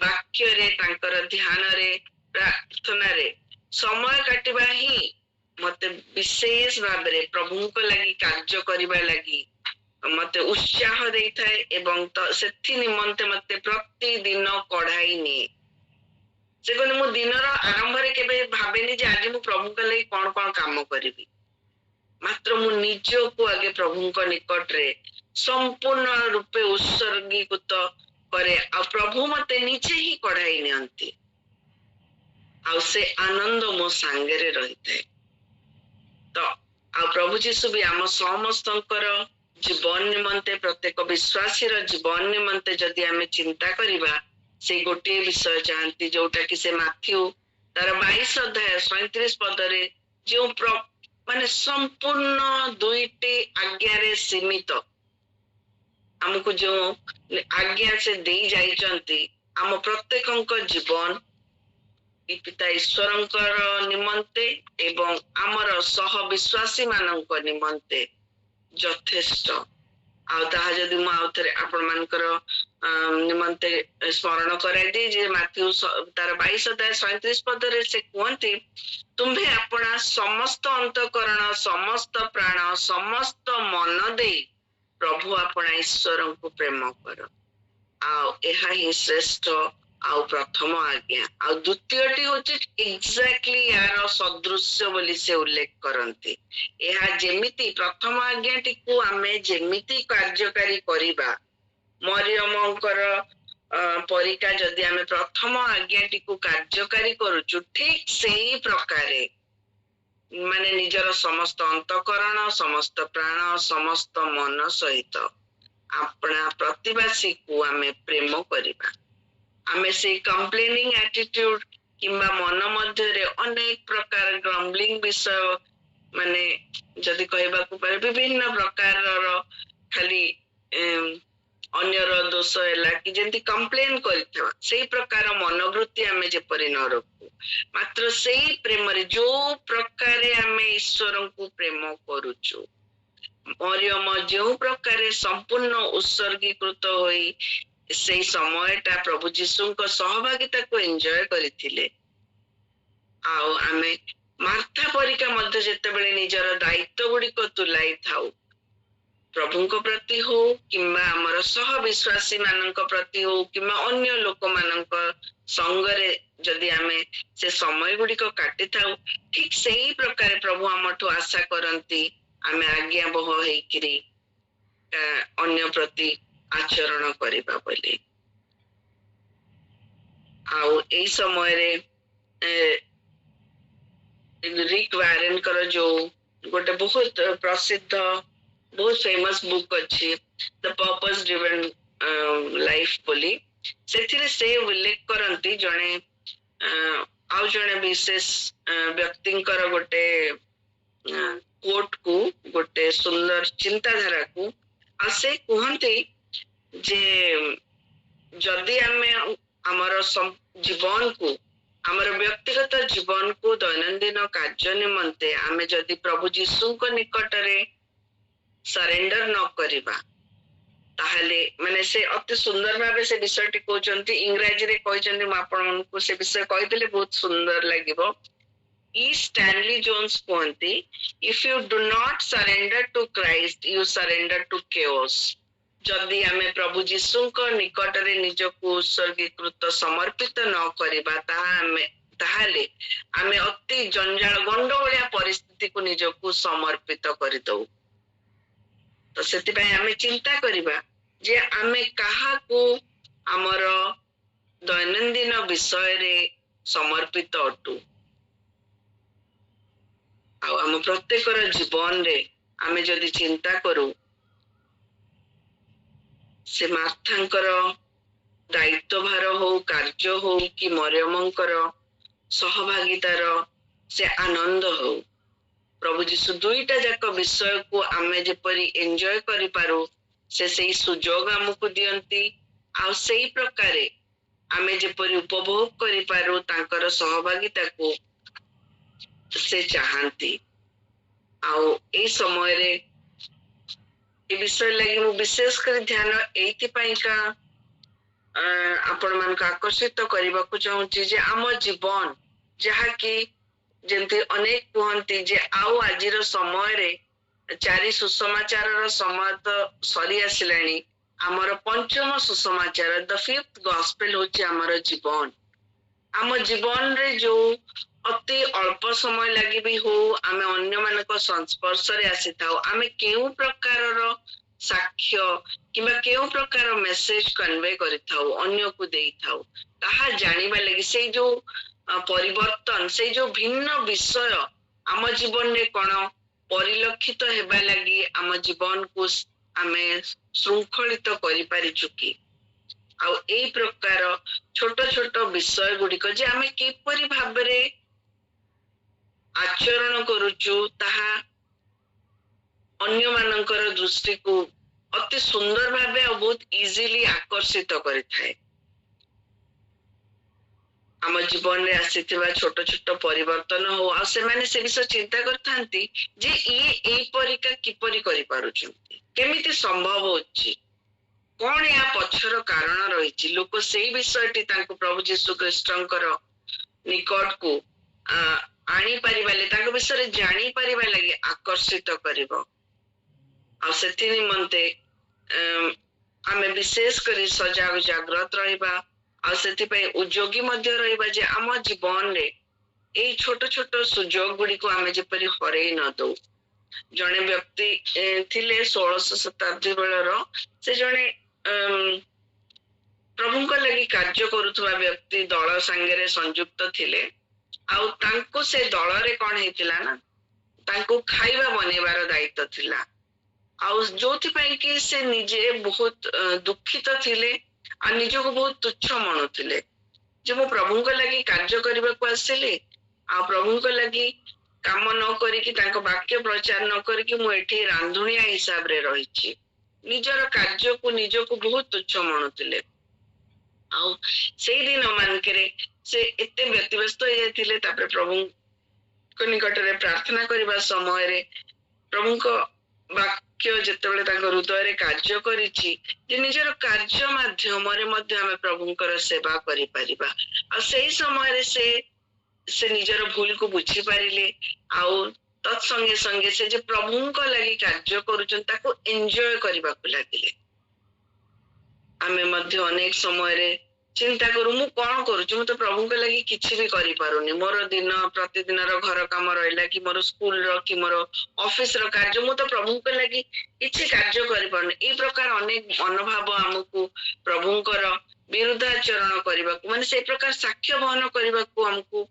A: ବାକ୍ୟରେ, ତାଙ୍କର ଧ୍ୟାନରେ, ପ୍ରାର୍ଥନାରେ ସମୟ କାଟିବା ହିଁ ମତେ ବିଶେଷ ଭାବରେ ପ୍ରଭୁଙ୍କ ଲାଗି କାର୍ଯ୍ୟ କରିବା ଲାଗି ମତେ ଉତ୍ସାହ ଦେଇଥାଏ, ଏବଂ ସେଥି ନିମନ୍ତେ ମତେ ପ୍ରତିଦିନ କଢାଇ ନିଏ। ସେ କହିଲେ ମୁଁ ଦିନର ଆରମ୍ଭରେ କେବେ ଭାବେନି ଯେ ଆଜି ମୁଁ ପ୍ରଭୁଙ୍କ ଲାଗି କଣ କଣ କାମ କରିବି, ମାତ୍ର ମୁଁ ନିଜକୁ ଆଗେ ପ୍ରଭୁଙ୍କ ନିକଟରେ ସମ୍ପୂର୍ଣ୍ଣ ରୂପେ ଉତ୍ସର୍ଗୀକୃତ କରେ, ଆଉ ପ୍ରଭୁ ମତେ ନିଜେ ହିଁ କଢାଇ ନିଅନ୍ତି, ଆଉ ସେ ଆନନ୍ଦ ମୋ ସାଙ୍ଗରେ ରହିଥାଏ। ତ ଆଉ ପ୍ରଭୁ ଯୀଶୁ ବି ଆମ ସମସ୍ତଙ୍କର ଜୀବନ ନିମନ୍ତେ, ପ୍ରତ୍ୟେକ ବିଶ୍ୱାସୀର ଜୀବନ ନିମନ୍ତେ ଯଦି ଆମେ ଚିନ୍ତା କରିବା, ସେଇ ଗୋଟିଏ ବିଷୟ ଚାହାନ୍ତି, ଯୋଉଟା କି ସେ ମାଥ୍ୟୁ ତାର 22 ଅଧ୍ୟାୟ 37 ପଦରେ ଯେଉଁ ମାନେ ସମ୍ପୂର୍ଣ୍ଣ 2ଟି ଆଜ୍ଞାରେ ସୀମିତ ଆମକୁ ଯୋଉ ଆଜ୍ଞା ସେ ଦେଇ ଯାଇଛନ୍ତି, ଆମ ପ୍ରତ୍ୟେକଙ୍କ ଜୀବନ ପିତା ଈଶ୍ୱରଙ୍କର ନିମନ୍ତେ ଏବଂ ଆମର ସହ ବିଶ୍ୱାସୀ ମାନଙ୍କ ନିମନ୍ତେ ଯଥେଷ୍ଟ। ଆଉ ତାହା ଯଦି ମୁଁ ଆଉ ଥରେ ଆପଣ ମାନଙ୍କର ନିମନ୍ତେ ସ୍ମରଣ କରାଇଦିଏ ଯେ ମାଥ୍ୟୁ ତାର 22 ଅଧ୍ୟାୟ 37 ପଦରେ ସେ କୁହନ୍ତି, ତୁମ୍ଭେ ଆପଣା ସମସ୍ତ ଅନ୍ତଃକରଣ, ସମସ୍ତ ପ୍ରାଣ, ସମସ୍ତ ମନ ଦେଇ ପ୍ରଭୁ ଆପଣା ଈଶ୍ୱରଙ୍କୁ ପ୍ରେମ କର। ଏହା ହିଁ ଶ୍ରେଷ୍ଠ ଆଉ ପ୍ରଥମ ଆଜ୍ଞା। ଆଉ ଦ୍ୱିତୀୟଟି ହଉଛି ଏକ୍ଜାକ୍ଟଲି ଏହାର ସଦୃଶ୍ୟ ବୋଲି ସେ ଉଲ୍ଲେଖ କରନ୍ତି। ଏହା ଯେମିତି ପ୍ରଥମ ଆଜ୍ଞାଟିକୁ ଆମେ ଯେମିତି କାର୍ଯ୍ୟକାରୀ କରିବା, ମରିୟମଙ୍କର ପରିକା ଯଦି ଆମେ ପ୍ରଥମ ଆଜ୍ଞାଟିକୁ କାର୍ଯ୍ୟକାରୀ କରୁଛୁ, ଠିକ ସେଇ ପ୍ରକାରେ ମାନେ ନିଜର ସମସ୍ତ ଅନ୍ତଃକରଣ, ସମସ୍ତ ପ୍ରାଣ, ସମସ୍ତ ମନ ସହିତ ଆପଣା ପ୍ରତିବାସୀକୁ ଆମେ ପ୍ରେମ କରିବା। ଆମେ ସେଇ କମ୍ପ୍ଲେନିଂ ଆଟିଟ୍ୟୁଡ କିମ୍ବା ମନ ମଧ୍ୟରେ ଅନେକ ପ୍ରକାର ଗ୍ରମ୍ବଲିଂ ବିଷୟ ମାନେ ଯଦି କହିବାକୁ ପାରେ ବିଭିନ୍ନ ପ୍ରକାରର ଖାଲି ଅନ୍ୟର ଦୋଷ ହେଲା କି ଯେମିତି କମ୍ପ୍ଲେନ କରିଥିବା, ସେଇ ପ୍ରକାର ମନୋବୃତ୍ତି ଆମେ ଯେପରି ନ ରଖୁ, ମାତ୍ର ସେଇ ପ୍ରେମରେ ଯୋଉ ପ୍ରକାରେ ଆମେ ଈଶ୍ୱରଙ୍କୁ ପ୍ରେମ କରୁଛୁ, ମରିୟମ ଯେଉଁ ପ୍ରକାରେ ସମ୍ପୂର୍ଣ୍ଣ ଉତ୍ସର୍ଗୀକୃତ ହୋଇ ସେଇ ସମୟଟା ପ୍ରଭୁ ଯୀଶୁଙ୍କ ସହଭାଗିତାକୁ ଏନ୍ଜୟ କରିଥିଲେ, ଆଉ ଆମେ ମାର୍ଥା ପରିକା ମଧ୍ୟ ଯେତେବେଳେ ନିଜର ଦାୟିତ୍ୱ ଗୁଡିକ ତୁଲାଇ ଥାଉ, ପ୍ରଭୁଙ୍କ ପ୍ରତି ହଉ କିମ୍ବା ଆମର ସହ ବିଶ୍ୱାସୀ ମାନଙ୍କ ପ୍ରତି ହଉ କିମ୍ବା ଅନ୍ୟ ଲୋକମାନଙ୍କ ସଙ୍ଗରେ ଯଦି ଆମେ ସେ ସମୟ ଗୁଡିକ କାଟିଥାଉ, ଠିକ ସେଇ ପ୍ରକାର ପ୍ରଭୁ ଆମଠୁ ଆଶା କରନ୍ତି ଆମେ ଆଜ୍ଞାବହ ହେଇକିରି ଅନ୍ୟ ପ୍ରତି ଆଚରଣ କରିବା ବୋଲି। ଆଉ ଏଇ ସମୟରେ ରିକ୍ ୱାରେନଙ୍କର ଯୋଉ ଗୋଟେ ବହୁତ ପ୍ରସିଦ୍ଧ ବହୁତ ଫେମସ ବୁକ୍ ଅଛି ଦ ପର୍ପସ ଡ୍ରିଭେନ୍ ଲାଇଫ ବୋଲି, ସେଥିରେ ସେ ଉଲ୍ଲେଖ କରନ୍ତି ଜଣେ ଆଉ ଜଣେ ବିଶେଷ ବ୍ୟକ୍ତିଙ୍କର ଗୋଟେ କୋଟ କୁ, ଗୋଟେ ସୁନ୍ଦର ଚିନ୍ତାଧାରାକୁ, ଆଉ ସେ କୁହନ୍ତି ଯେ ଯଦି ଆମେ ଆମର ଜୀବନକୁ, ଆମର ବ୍ୟକ୍ତିଗତ ଜୀବନକୁ ଦୈନନ୍ଦିନ କାର୍ଯ୍ୟ ନିମନ୍ତେ ଆମେ ଯଦି ପ୍ରଭୁ ଯୀଶୁଙ୍କ ନିକଟରେ ସରେଣ୍ଡର ନ କରିବା, ତାହେଲେ ମାନେ ସେ ଅତି ସୁନ୍ଦର ଭାବେ ସେ ବିଷୟଟି କହୁଛନ୍ତି, ଇଂରାଜୀରେ କହିଛନ୍ତି, ମୁଁ ଆପଣଙ୍କୁ ସେ ବିଷୟ କହିଦେଲେ ବହୁତ ସୁନ୍ଦର ଲାଗିବ। ଇ ଷ୍ଟାନଲି ଜୋନ୍ସ କୁହନ୍ତି, if you do not surrender to Christ you surrender to chaos. ଯଦି ଆମେ ପ୍ରଭୁ ଯୀଶୁଙ୍କ ନିକଟରେ ନିଜକୁ ଉତ୍ସର୍ଗୀକୃତ ସମର୍ପିତ ନ କରିବା, ତାହେଲେ ଆମେ ଅତି ଜଞ୍ଜାଳ ଗଣ୍ଡଗୋଳିଆ ପରିସ୍ଥିତିକୁ ନିଜକୁ ସମର୍ପିତ କରିଦଉ। ତ ସେଥିପାଇଁ ଆମେ ଚିନ୍ତା କରିବା ଯେ ଆମେ କାହାକୁ ଆମର ଦୈନନ୍ଦିନ ବିଷୟରେ ସମର୍ପିତ ଅଟୁ। ଆଉ ଆମ ପ୍ରତ୍ୟେକର ଜୀବନରେ ଆମେ ଯଦି ଚିନ୍ତା କରୁ, ସେ ମାର୍ଥାଙ୍କର ଦାୟିତ୍ୱଭାର ହଉ, କାର୍ଯ୍ୟ ହଉ କି ମରିୟମଙ୍କର ସହଭାଗିତାର ସେ ଆନନ୍ଦ ହଉ, ପ୍ରଭୁ ଯୀଶୁ ଦୁଇଟା ଯାକ ବିଷୟକୁ ଆମେ ଯେପରି ଏନ୍ଜୟ କରିପାରୁ ସେ ସେଇ ସୁଯୋଗ ଆମକୁ ଦିଅନ୍ତି, ଆଉ ସେଇ ପ୍ରକାରେ ଆମେ ଯେପରି ଉପଭୋଗ କରିପାରୁ ତାଙ୍କର ସହଭାଗିତାକୁ ସେ ଚାହାନ୍ତି। ଆଉ ଏଇ ସମୟରେ ଏ ବିଷୟ ଲାଗି ମୁଁ ବିଶେଷ କରି ଧ୍ୟାନ ଏଇଥିପାଇଁକା ଆପଣ ମାନଙ୍କୁ ଆକର୍ଷିତ କରିବାକୁ ଚାହୁଁଛି ଯେ ଆମ ଜୀବନ, ଯାହାକି ଯେମିତି ଅନେକ କୁହନ୍ତି ଯେ ଆଉ ଆଜିର ସମୟରେ 4 ସୁସମାଚାରର ସମୟ ତ ସରି ଆସିଲାଣି, ଆମର ପଞ୍ଚମ ସୁସମାଚାର ଦ ଫିଫ୍ଥ ଗସ୍ପେଲ ହଉଛି ଆମର ଜୀବନ। ଆମ ଜୀବନରେ ଯୋଉ ଅତି ଅଳ୍ପ ସମୟ ଲାଗି ବି ହଉ ଆମେ ଅନ୍ୟମାନଙ୍କ ସଂସ୍ପର୍ଶରେ ଆସିଥାଉ, ଆମେ କେଉଁ ପ୍ରକାରର ସାକ୍ଷ୍ୟ କିମ୍ବା କେଉଁ ପ୍ରକାର ମେସେଜ କନଭେ କରିଥାଉ, ଅନ୍ୟକୁ ଦେଇଥାଉ, ତାହା ଜାଣିବା ଲାଗି ସେଇ ଯୋଉ ପରିବର୍ତ୍ତନ, ସେଇ ଯୋଉ ଭିନ୍ନ ବିଷୟ ଆମ ଜୀବନରେ କଣ ପରିଲକ୍ଷିତ ହେବା ଲାଗି ଆମ ଜୀବନକୁ ଆମେ ଶୃଙ୍ଖଳିତ କରିପାରିଛୁ କି? ଆଉ ଏଇ ପ୍ରକାର ଛୋଟ ଛୋଟ ବିଷୟ ଗୁଡିକ ଯେ ଆମେ କିପରି ଭାବରେ ଆଚରଣ କରୁଛୁ, ତାହା ଅନ୍ୟମାନଙ୍କର ଦୃଷ୍ଟିକୁ ଅତି ସୁନ୍ଦର ଭାବେ ଆଉ ବହୁତ ଇଜିଲି ଆକର୍ଷିତ କରିଥାଏ। ଆମ ଜୀବନରେ ଆସିଥିବା ଛୋଟ ଛୋଟ ପରିବର୍ତ୍ତନ ହଉ, ଆଉ ସେମାନେ ସେ ବିଷୟ ଚିନ୍ତା କରିଥାନ୍ତି ଯେ ଇଏ ଏଇପରିକା କିପରି କରିପାରୁଛନ୍ତି, କେମିତି ସମ୍ଭବ ହଉଛି, କଣ ଏହା ପଛର କାରଣ ରହିଛି। ଲୋକ ସେଇ ବିଷୟଟି ତାଙ୍କୁ ପ୍ରଭୁ ଯୀଶୁ ଖ୍ରୀଷ୍ଟଙ୍କର ନିକଟକୁ ଆଣିପାରିବା ଲାଗି, ତାଙ୍କ ବିଷୟରେ ଜାଣିପାରିବା ଲାଗି ଆକର୍ଷିତ କରିବ। ଆଉ ସେଥି ନିମନ୍ତେ आमे विशेष करी सजाग जागृत रहिबा आ सेति उद्योगी मध्य रहिबा जे आम जीवन रे ए छोट छोट सुजोग गुडी को आमे जेपरि हरै न दो। जने व्यक्ति थिले 1600 शताब्दी बेलर से जने प्रभुଙ୍କ लागि कार्य करूथुवा व्यक्ति दल संगे संयुक्त थिले आउ तांको से दल रे कोन हेतिला ना तांको खाइबा बनेबार दायित्व थिला आउ जोथि पई कि से निजे बहुत दुखित थिले आ निजको बहुत तुच्छ मनुथिले जे मो प्रभुଙ୍କ लागि कार्य करबा को आसिले आ प्रभुଙ୍କ लागि काम न करी कि तांको वाक्य प्रचार न करी कि मु एठी रांधुनिया हिसाब रे रहिछि निजर कार्य को निजको बहुत तुच्छ मनुथिले आउ सेई दिन मानकरे से एते व्यतिव्यस्त हो जाथिले तापर प्रभु को निकट रे प्रार्थना करबा समय रे प्रभु को वाक्य जेतेबेले तांको हृदय रे कार्य करिछि जे निजर कार्य माध्यम रे मध्य हमें प्रभुଙ୍କର सेवा करि परिबा आ सेई समय रे से निजर भूल को बुझी पारिले आउ तत्संगे संगे से जे प्रभुଙ୍କ लागि कार्य करूछन ताको एन्जॉय करबा को लागिले आमे मध्य अनेक समय रे चिंता करू मु कोन करूछु मु तो प्रभुଙ୍କ लागि किछि भी करि पारुनी मोर दिन प्रतिदिन रो घर काम रहला कि मोर स्कूल रो कि मोर ऑफिस रो कार्य मु तो प्रभुଙ୍କ लागि किछि कार्य करि पारुनी ई प्रकार अनेक मनोभाव हमकु प्रभुଙ୍କର विरुद्धाचरण करबा को माने से प्रकार साक्ष्य बहन करबा को हमकु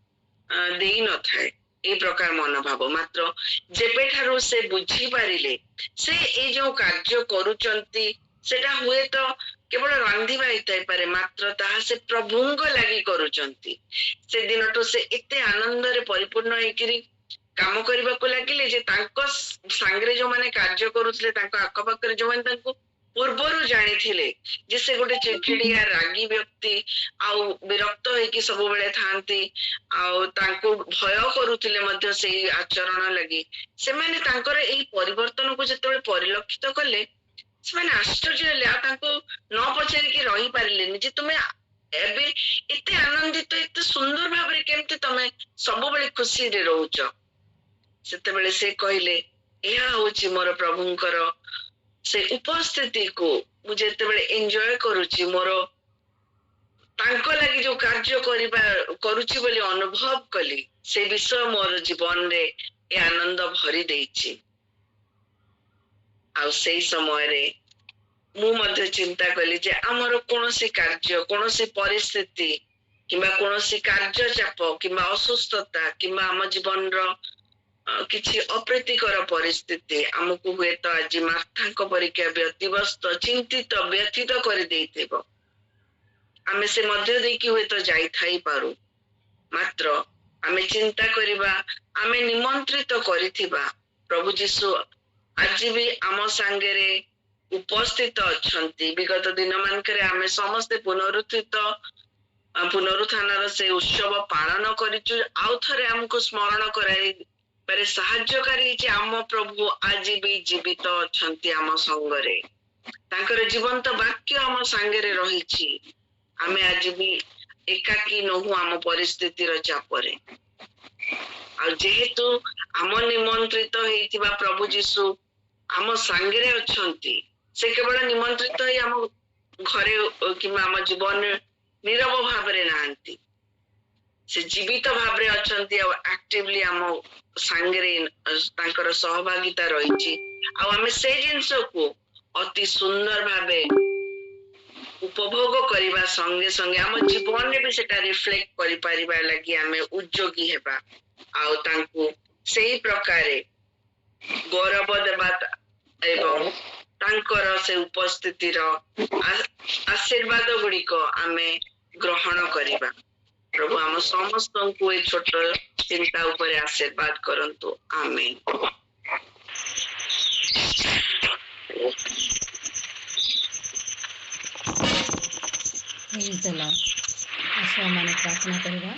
A: देई न थाए ए प्रकार मनोभाव मात्र जेबे ठारू से बुझी पारिले से ए जो कार्य करूचंती सेटा हुए तो केवल रांधिबा हिताई पारे मात्र ताहा से प्रभुଙ୍କ लागि करूचंती से दिनटो से एते आनंद रे परिपूर्ण हेकिरी काम करबा को लागिले जे तांको सांगरे जो माने कार्य करूतले तांको आकपाक रे जो माने तांको पूर्वरु जानि थिले जे से गोटे चिड़चिड़िया रागी व्यक्ति आउ विरक्त होइकी सब बेले थांती आउ तांको भय करूथिले मध्य सेई आचरण लागि से माने तांकर एई परिवर्तन को जेतेबे परिलक्षित करले से माने आश्चर्य हेले आ तांको न पछारी कि रही पारिलेनी जे तुमे एबे एते आनंदित एते सुंदर भाबरे केमते तमे सब बेले खुशी रे रहउछ सेते बेले से कहिले एहा होची मोर प्रभुଙ୍କର से उपस्थिति को मुझे जेतेबेले एन्जॉय करूची मोर तांको लागि जो कार्य करिबा करूची बोली अनुभव कली से विषय मोर जीवन रे ए आनंद भरी देइची आ सेई समय रे मु मध्ये चिंता कली जे हमर कोनोसी कार्य कोनोसी परिस्थिति किबा कोनोसी कार्य चाप किबा असुस्थता किबा हम जीवन रो किछि अप्रीतिकर परिस्थिति हमकु हुए तो आज मार्थाଙ୍କ परीक्षा व्यतिव्यस्त चिंतित व्यथित कर देइथिबो आमे से मध्य देखि हुए तो जाई थाई पारू मात्र आमे चिंता करिबा आमे निमंत्रित करिथिबा प्रभु जीशु आज भी आम संगे उपस्थित अछंती विगत दिन मानकरे आमे समस्त पुनरुत्थानर से उत्सव पालन करिचु आउ थरे हमको स्मरण कराई पर साहाय्यकारी जे आम प्रभु आज भी जीवित अछंती आम संगरे तांकर जीवंत वाक्य आम संगे रहिछि आमे आज भी एकाकी नहु आम परिस्थिति र चापरे आ जेहेतु आम निमंत्रित हेतिबा प्रभु जीशु आम संगे अछंती से केवल निमंत्रित हे आम घरे किमा आम जीवन नीरव भाबरे नांती से जीवित भाबरे अछंती आ एक्टिवली आम संगे तांकर सहभागिता रहिछि आ आमे से जिंस को अति सुंदर भाबे उपभोग करिबा संगे संगे आम जीवन में भी सेटा रिफ्लेक्ट करि परिबा लागि आमे उद्योगी हेबा आ तांको सेही प्रकारे गौरव देबा एवं तांकर से उपस्थिति रो आशीर्वाद गुडी को आमे ग्रहण करिबा प्रभु आम समस्त को ए छोट चिंता ऊपर आशीर्वाद करंतु आमेन
D: प्रेज द लॉर्ड आशा माने प्रार्थना करबा